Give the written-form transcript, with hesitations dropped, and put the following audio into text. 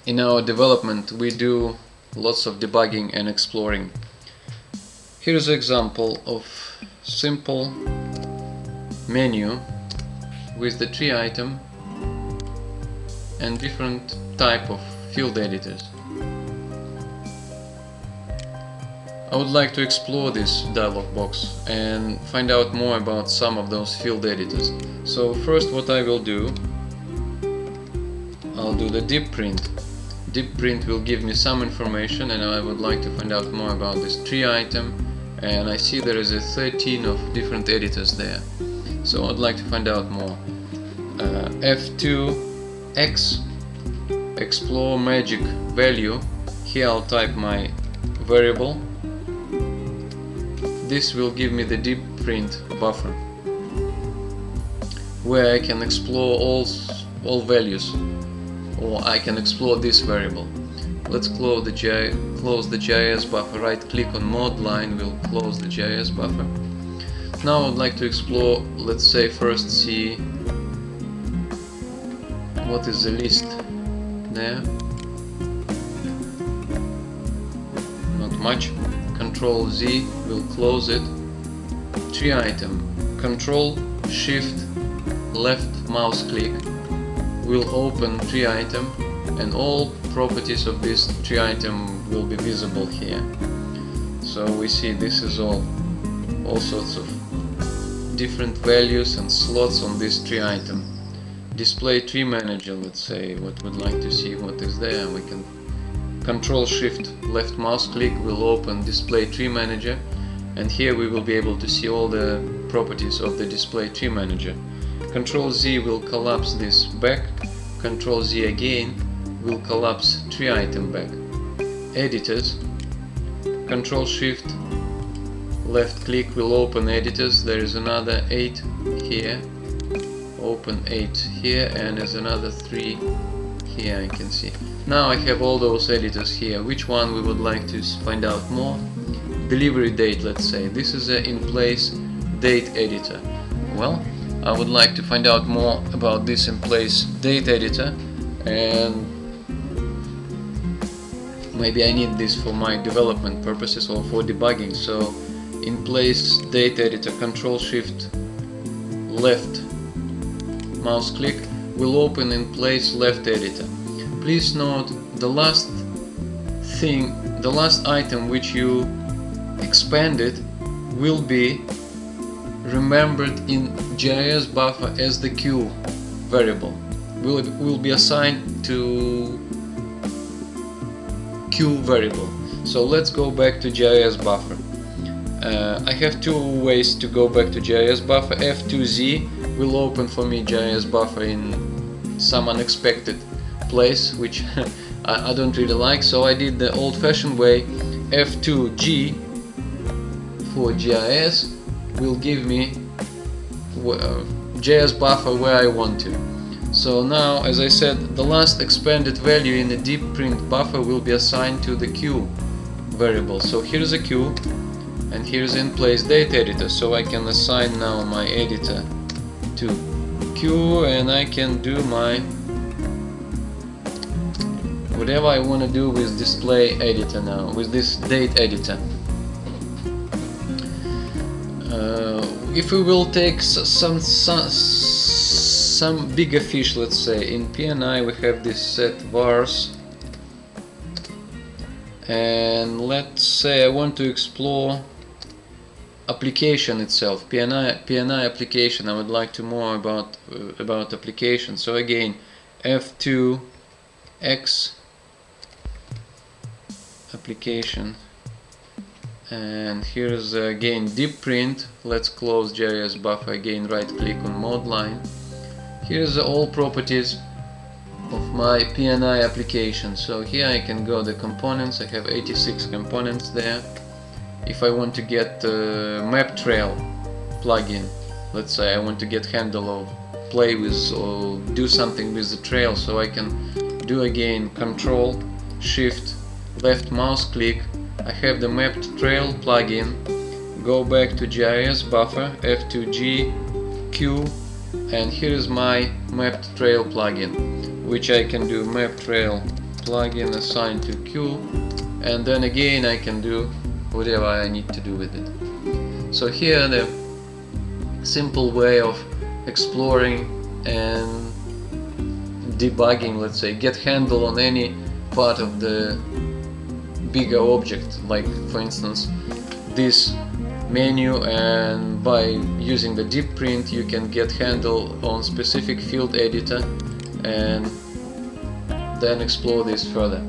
In our development we do lots of debugging and exploring. Here's an example of simple menu with the tree item and different type of field editors. I would like to explore this dialog box and find out more about some of those field editors. So first what I will do, I'll do the deep print. Deep print will give me some information, and I would like to find out more about this tree item, and I see there is a 13 of different editors there. So I'd like to find out more. F2X explore magic value. Here I'll type my variable. This will give me the deep print buffer where I can explore all values, or I can explore this variable. Let's close the GIS buffer. Right click on mode line will close the GIS buffer. Now I would like to explore, let's say first see what is the list there. Not much. Control Z will close it. Tree item. Control Shift left mouse click will open tree item, and all properties of this tree item will be visible here. So we see this is all sorts of different values and slots on this tree item. Display tree manager, let's say what we'd like to see what is there. We can Control Shift left mouse click will open display tree manager, and here we will be able to see all the properties of the display tree manager. Control Z will collapse this back. Control Z again will collapse tree item back. Editors. Control Shift left click will open editors. There is another 8 here. Open 8 here, and there's another 3 here I can see. Now I have all those editors here. Which one we would like to find out more? Delivery date, let's say. This is a in place date editor. Well, I would like to find out more about this in place date editor, and maybe I need this for my development purposes or for debugging. So in place date editor, Control Shift left mouse click will open in place left editor. Please note the last item which you expanded will be remembered in GIS buffer as the Q variable. Will be assigned to Q variable. So let's go back to GIS buffer. I have two ways to go back to GIS buffer. F2Z will open for me GIS buffer in some unexpected place, which I don't really like, so I did the old-fashioned way. F2G for GIS will give me GIS buffer where I want to. So now, as I said, the last expanded value in the deep print buffer will be assigned to the Q variable. So here's a Q, and here's in place date editor. So I can assign now my editor to Q, and I can do my whatever I want to do with display editor now, with this date editor. If we will take some bigger fish, let's say in PNI we have this set vars, and let's say I want to explore application itself, PNI application. I would like to more about application. So again, F2X application, and here's again deep print. Let's close GIS buffer again, right click on mode line. Here's all properties of my PNI application. So here I can go the components. I have 86 components there. If I want to get map trail plugin, let's say I want to get handle of play with or do something with the trail, so I can do again Control Shift left mouse click. I have the mapped trail plugin. Go back to GIS buffer, F2G Q, and here is my mapped trail plugin, which I can do map trail plugin assigned to queue, and then again I can do whatever I need to do with it. So here the simple way of exploring and debugging, let's say, get handle on any part of the bigger object, like for instance this menu, and by using the deep print you can get handle on specific field editor and then explore this further.